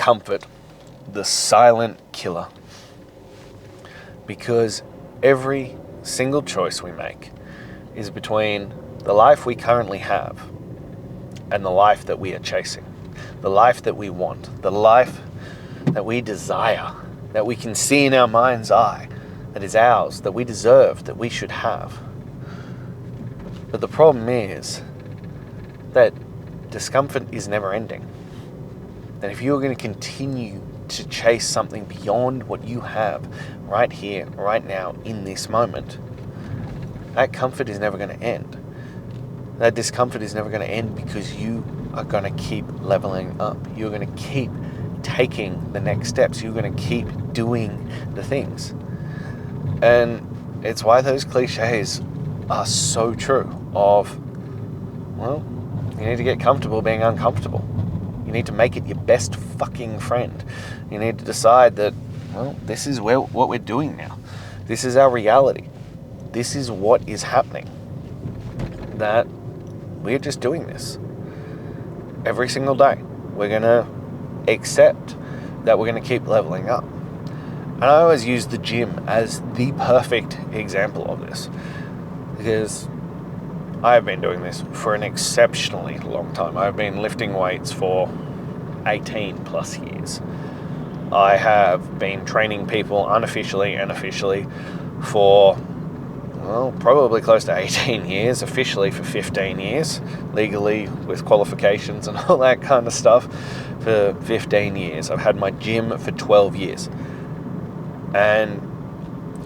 comfort, the silent killer. Because every single choice we make is between the life we currently have and the life that we are chasing, the life that we want, the life that we desire, that we can see in our mind's eye, that is ours, that we deserve, that we should have. But the problem is that discomfort is never ending. That if you're going to continue to chase something beyond what you have right here, right now, in this moment, that comfort is never going to end. That discomfort is never going to end because you are going to keep leveling up. You're going to keep taking the next steps. You're going to keep doing the things. And it's why those cliches are so true of, well, you need to get comfortable being uncomfortable. You need to make it your best fucking friend. You need to decide that, well, this is what we're doing now. This is our reality. This is what is happening. That we're just doing this every single day. We're going to accept that we're going to keep leveling up. And I always use the gym as the perfect example of this, because I've been doing this for an exceptionally long time. I've been lifting weights for 18 plus years. I have been training people unofficially and officially for, well, probably close to 18 years, officially for 15 years, legally with qualifications and all that kind of stuff for 15 years. I've had my gym for 12 years. And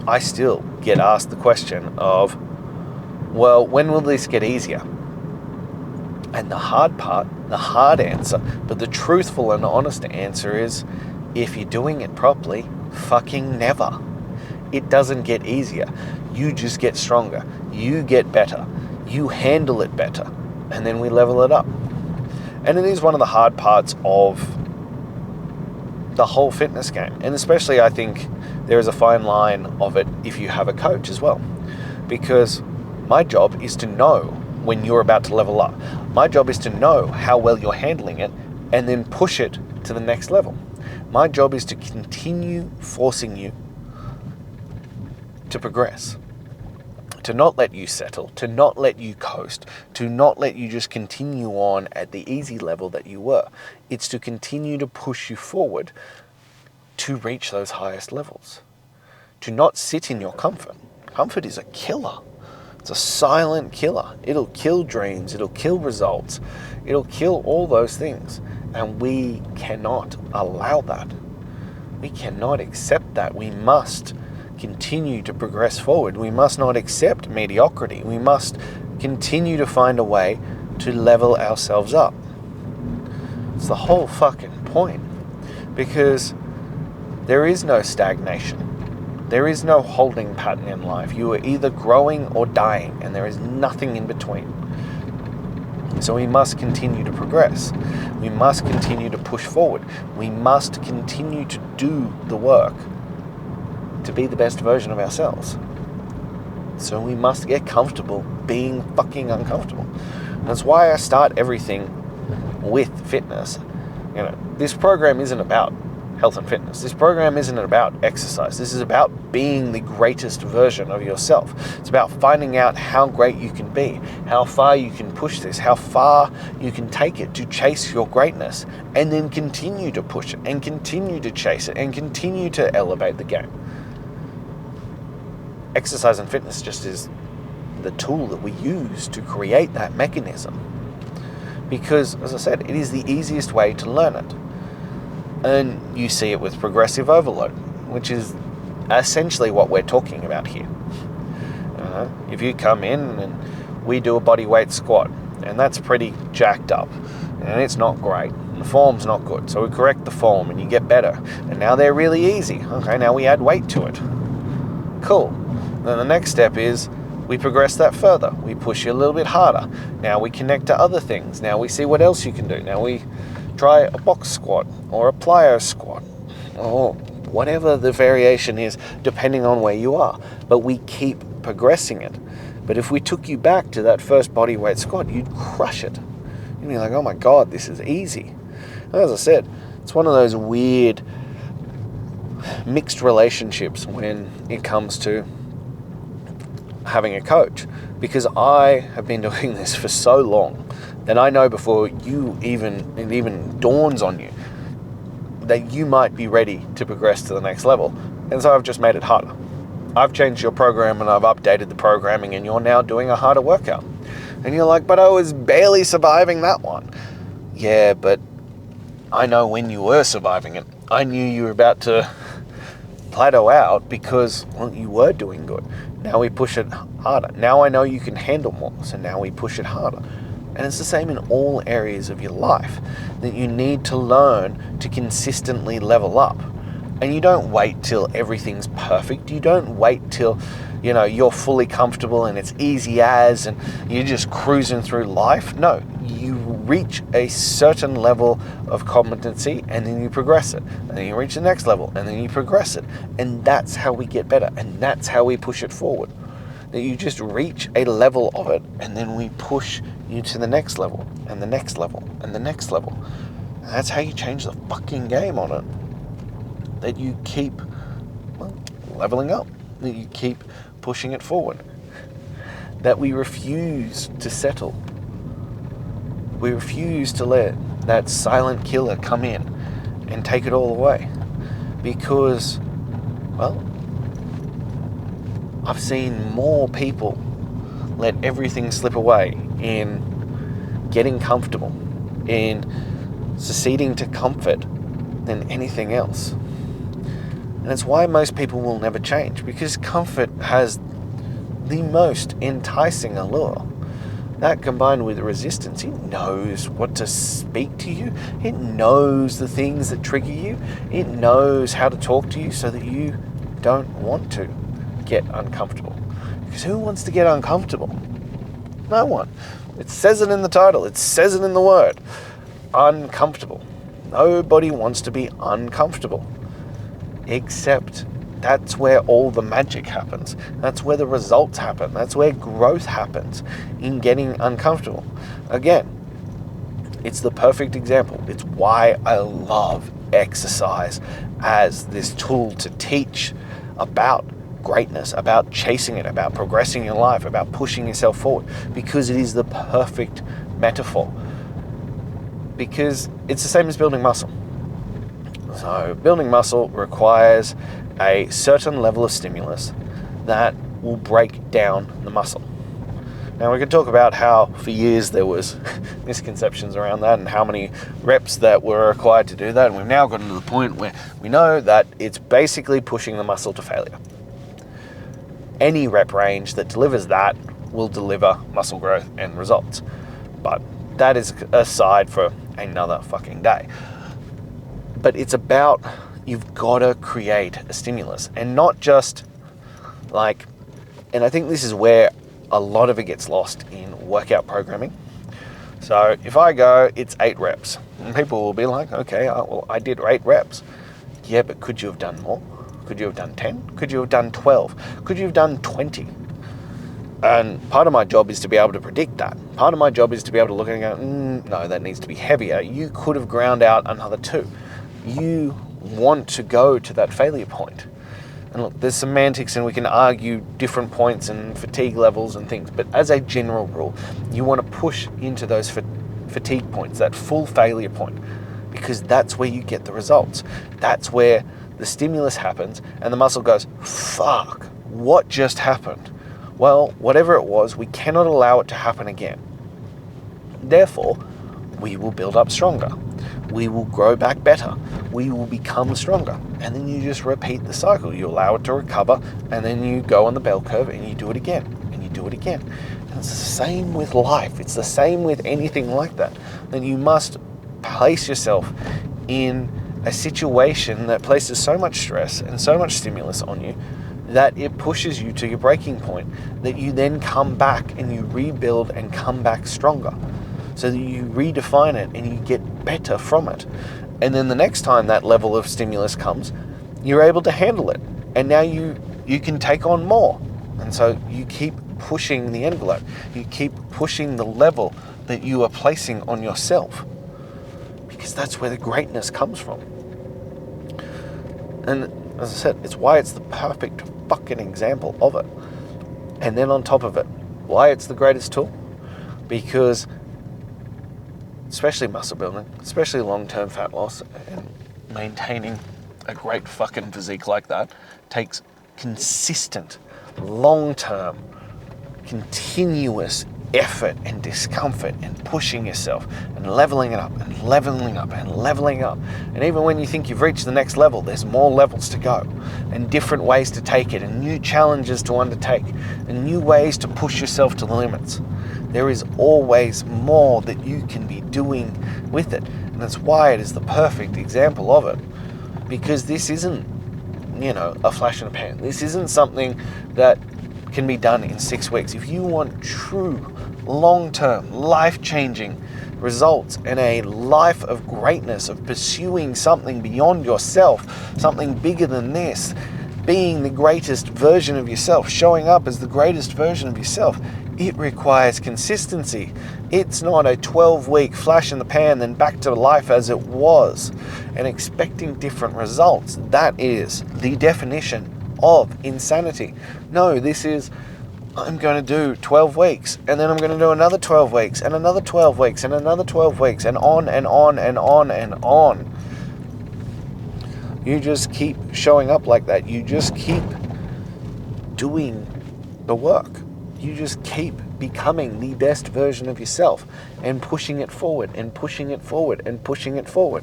I still get asked the question of, well, when will this get easier? And the hard answer, but the truthful and honest answer is, if you're doing it properly, fucking never. It doesn't get easier. You just get stronger. You get better. You handle it better. And then we level it up. And it is one of the hard parts of the whole fitness game. And especially, I think, there is a fine line of it if you have a coach as well. Because my job is to know when you're about to level up. My job is to know how well you're handling it and then push it to the next level. My job is to continue forcing you to progress, to not let you settle, to not let you coast, to not let you just continue on at the easy level that you were. It's to continue to push you forward to reach those highest levels, to not sit in your comfort. Comfort is a killer. It's a silent killer. It'll kill dreams. It'll kill results. It'll kill all those things. And we cannot allow that. We cannot accept that. We must continue to progress forward. We must not accept mediocrity. We must continue to find a way to level ourselves up. It's the whole fucking point. Because there is no stagnation. There is no holding pattern in life. You are either growing or dying, and there is nothing in between. So we must continue to progress. We must continue to push forward. We must continue to do the work to be the best version of ourselves. So we must get comfortable being fucking uncomfortable. That's why I start everything with fitness. You know, this program isn't about health and fitness. This program isn't about exercise. This is about being the greatest version of yourself. It's about finding out how great you can be, how far you can push this, how far you can take it to chase your greatness, and then continue to push it, and continue to chase it, and continue to elevate the game. Exercise and fitness just is the tool that we use to create that mechanism. Because, as I said, it is the easiest way to learn it. And you see it with progressive overload, which is essentially what we're talking about here. If you come in and we do a body weight squat, and that's pretty jacked up, and it's not great, and the form's not good, so we correct the form and you get better, and now they're really easy. Okay, now we add weight to it. Cool. Then the next step is we progress that further. We push you a little bit harder. Now we connect to other things. Now we see what else you can do. Now we try a box squat or a plyo squat or whatever the variation is depending on where you are. But we keep progressing it. But if we took you back to that first body weight squat, you'd crush it. You'd be like, oh my God, this is easy. And as I said, It's one of those weird mixed relationships when it comes to having a coach, because I have been doing this for so long that I know before it even dawns on you that you might be ready to progress to the next level. And so I've just made it harder. I've changed your program and I've updated the programming, and you're now doing a harder workout. And you're like, but I was barely surviving that one. Yeah, but I know when you were surviving it. I knew you were about to plateau out because, well, you were doing good. Now we push it harder. Now I know you can handle more, so now we push it harder. And it's the same in all areas of your life, that you need to learn to consistently level up. And you don't wait till everything's perfect. You don't wait till, you're fully comfortable and it's easy as, and you're just cruising through life. No, you reach a certain level of competency and then you progress it. And then you reach the next level and then you progress it. And that's how we get better. And that's how we push it forward. That you just reach a level of it and then we push you to the next level and the next level and the next level. And that's how you change the fucking game on it. That you keep, leveling up. That you keep pushing it forward. That we refuse to settle. We refuse to let that silent killer come in and take it all away. Because, I've seen more people let everything slip away in getting comfortable, in succeeding to comfort than anything else. And it's why most people will never change, because comfort has the most enticing allure. That combined with resistance, it knows what to speak to you. It knows the things that trigger you. It knows how to talk to you so that you don't want to get uncomfortable. Because who wants to get uncomfortable? No one. It says it in the title. It says it in the word. Uncomfortable. Nobody wants to be uncomfortable. Except that's where all the magic happens. That's where the results happen. That's where growth happens, in getting uncomfortable. Again, it's the perfect example. It's why I love exercise as this tool to teach about greatness, about chasing it, about progressing your life, about pushing yourself forward, because it is the perfect metaphor. Because it's the same as building muscle. So building muscle requires a certain level of stimulus that will break down the muscle. Now we can talk about how for years there was misconceptions around that and how many reps that were required to do that, and we've now gotten to the point where we know that it's basically pushing the muscle to failure. Any rep range that delivers that will deliver muscle growth and results. But that is aside for another fucking day. But it's about, you've got to create a stimulus, and not just and I think this is where a lot of it gets lost in workout programming. So if I go, it's 8 reps, and people will be like, okay, I did 8 reps. Yeah, but could you have done more? Could you have done 10? Could you have done 12? Could you have done 20? And part of my job is to be able to predict that. Part of my job is to be able to look and go, no, that needs to be heavier. You could have ground out another 2. You want to go to that failure point. And look, there's semantics and we can argue different points and fatigue levels and things, but as a general rule, you want to push into those fatigue points, that full failure point, because that's where you get the results. That's where the stimulus happens and the muscle goes, fuck, what just happened? Well, whatever it was, we cannot allow it to happen again. Therefore, we will build up stronger. We will grow back better. We will become stronger. And then you just repeat the cycle. You allow it to recover, and then you go on the bell curve and you do it again, and you do it again. And it's the same with life. It's the same with anything like that. Then you must place yourself in a situation that places so much stress and so much stimulus on you that it pushes you to your breaking point, that you then come back and you rebuild and come back stronger. So that you redefine it and you get better from it. And then the next time that level of stimulus comes, you're able to handle it. And now you can take on more. And so you keep pushing the envelope. You keep pushing the level that you are placing on yourself. because that's where the greatness comes from. And as I said, it's why it's the perfect fucking example of it. And then on top of it, why it's the greatest tool? Because especially muscle building, especially long-term fat loss, and maintaining a great fucking physique like that takes consistent, long-term, continuous effort and discomfort and pushing yourself and leveling it up and leveling up and leveling up. And even when you think you've reached the next level, there's more levels to go and different ways to take it and new challenges to undertake and new ways to push yourself to the limits. There is always more that you can be doing with it. And that's why it is the perfect example of it. Because this isn't, a flash in the pan. This isn't something that can be done in 6 weeks. If you want true, long-term, life-changing results and a life of greatness, of pursuing something beyond yourself, something bigger than this, being the greatest version of yourself, showing up as the greatest version of yourself, it requires consistency. It's not a 12-week flash in the pan, then back to life as it was, and expecting different results. That is the definition of insanity. No, this is, I'm going to do 12 weeks, and then I'm going to do another 12 weeks, and another 12 weeks, and another 12 weeks, and on and on and on and on. You just keep showing up like that. You just keep doing the work. You just keep becoming the best version of yourself and pushing it forward and pushing it forward and pushing it forward.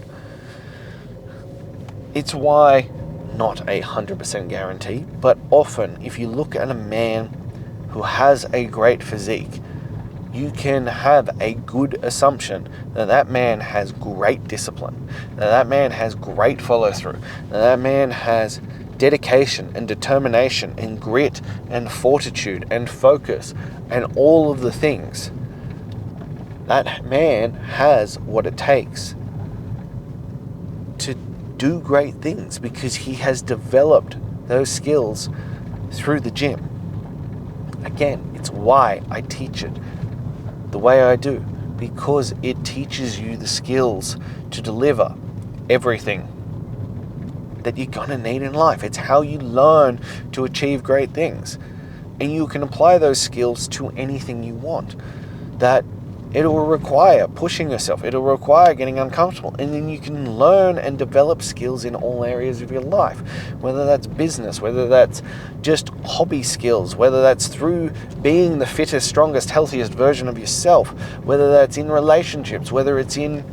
It's why, not 100% guarantee, but often if you look at a man who has a great physique, you can have a good assumption that that man has great discipline, that that man has great follow through, that that man has dedication and determination and grit and fortitude and focus and all of the things. That man has what it takes to do great things because he has developed those skills through the gym. Again, it's why I teach it the way I do, because it teaches you the skills to deliver everything that you're gonna need in life. It's how you learn to achieve great things. And you can apply those skills to anything you want. That it will require pushing yourself. It'll require getting uncomfortable. And then you can learn and develop skills in all areas of your life. Whether that's business, whether that's just hobby skills, whether that's through being the fittest, strongest, healthiest version of yourself, whether that's in relationships, whether it's in,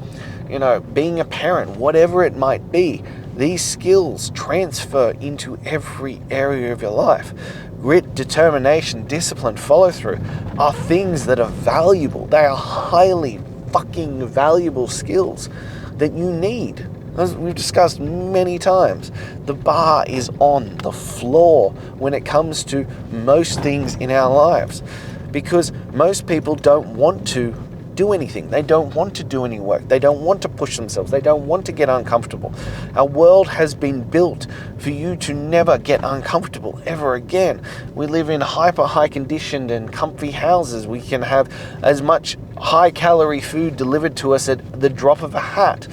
being a parent, whatever it might be. These skills transfer into every area of your life. Grit, determination, discipline, follow through are things that are valuable. They are highly fucking valuable skills that you need. As we've discussed many times, the bar is on the floor when it comes to most things in our lives, because most people don't want to do anything. They don't want to do any work. They don't want to push themselves. They don't want to get uncomfortable. Our world has been built for you to never get uncomfortable ever again. We live in hyper high conditioned and comfy houses. We can have as much high calorie food delivered to us at the drop of a hat.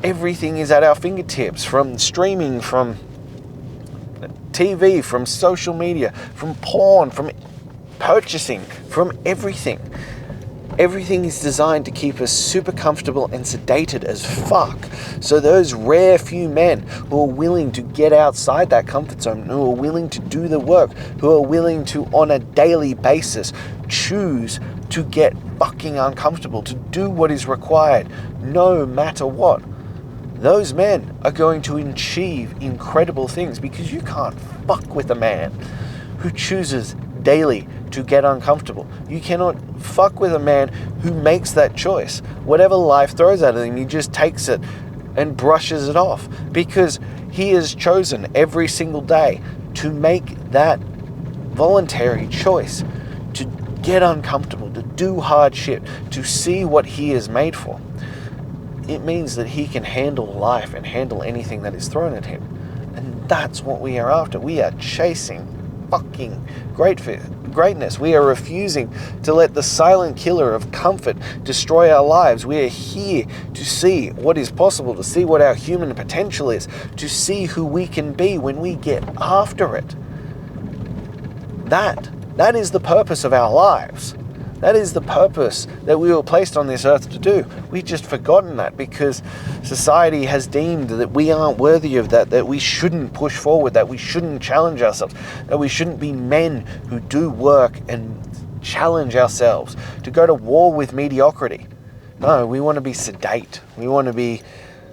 Everything is at our fingertips, from streaming, from TV, from social media, from porn, from purchasing, from everything. Everything is designed to keep us super comfortable and sedated as fuck. So those rare few men who are willing to get outside that comfort zone, who are willing to do the work, who are willing to, on a daily basis, choose to get fucking uncomfortable, to do what is required, no matter what, those men are going to achieve incredible things, because you can't fuck with a man who chooses daily to get uncomfortable. You cannot fuck with a man who makes that choice. Whatever life throws at him, he just takes it and brushes it off, because he has chosen every single day to make that voluntary choice to get uncomfortable, to do hard shit, to see what he is made for. It means that he can handle life and handle anything that is thrown at him. And that's what we are after. We are chasing fucking great greatness. We are refusing to let the silent killer of comfort destroy our lives. We are here to see what is possible, to see what our human potential is, to see who we can be when we get after it. That is the purpose of our lives. That is the purpose that we were placed on this earth to do. We've just forgotten that because society has deemed that we aren't worthy of that we shouldn't push forward, that we shouldn't challenge ourselves, that we shouldn't be men who do work and challenge ourselves, to go to war with mediocrity. No, we want to be sedate. We want to be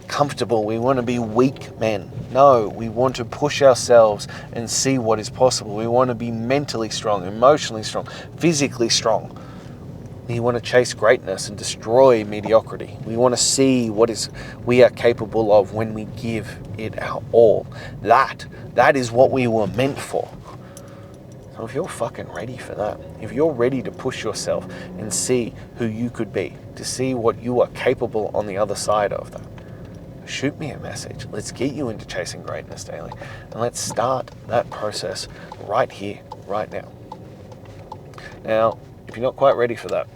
comfortable. We want to be weak men. No, we want to push ourselves and see what is possible. We want to be mentally strong, emotionally strong, physically strong. We want to chase greatness and destroy mediocrity. We want to see what we are capable of when we give it our all. That is what we were meant for. So if you're fucking ready for that, if you're ready to push yourself and see who you could be, to see what you are capable on the other side of that, shoot me a message. Let's get you into chasing greatness daily. And let's start that process right here, right now. Now, if you're not quite ready for that,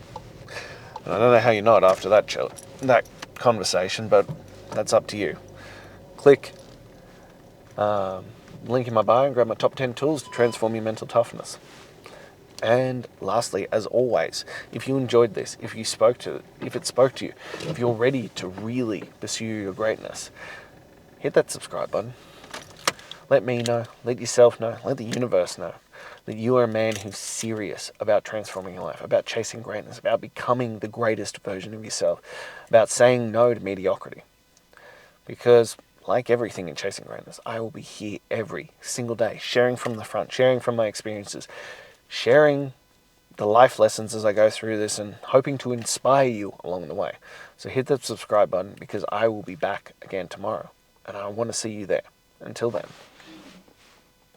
and I don't know how you're not after that conversation, but that's up to you. Click link in my bio and grab my top 10 tools to transform your mental toughness. And lastly, as always, if you enjoyed this, if it spoke to you, if you're ready to really pursue your greatness, hit that subscribe button. Let me know, let yourself know, let the universe know that you are a man who's serious about transforming your life, about chasing greatness, about becoming the greatest version of yourself, about saying no to mediocrity. Because like everything in chasing greatness, I will be here every single day, sharing from the front, sharing from my experiences, sharing the life lessons as I go through this and hoping to inspire you along the way. So hit that subscribe button because I will be back again tomorrow and I want to see you there. Until then.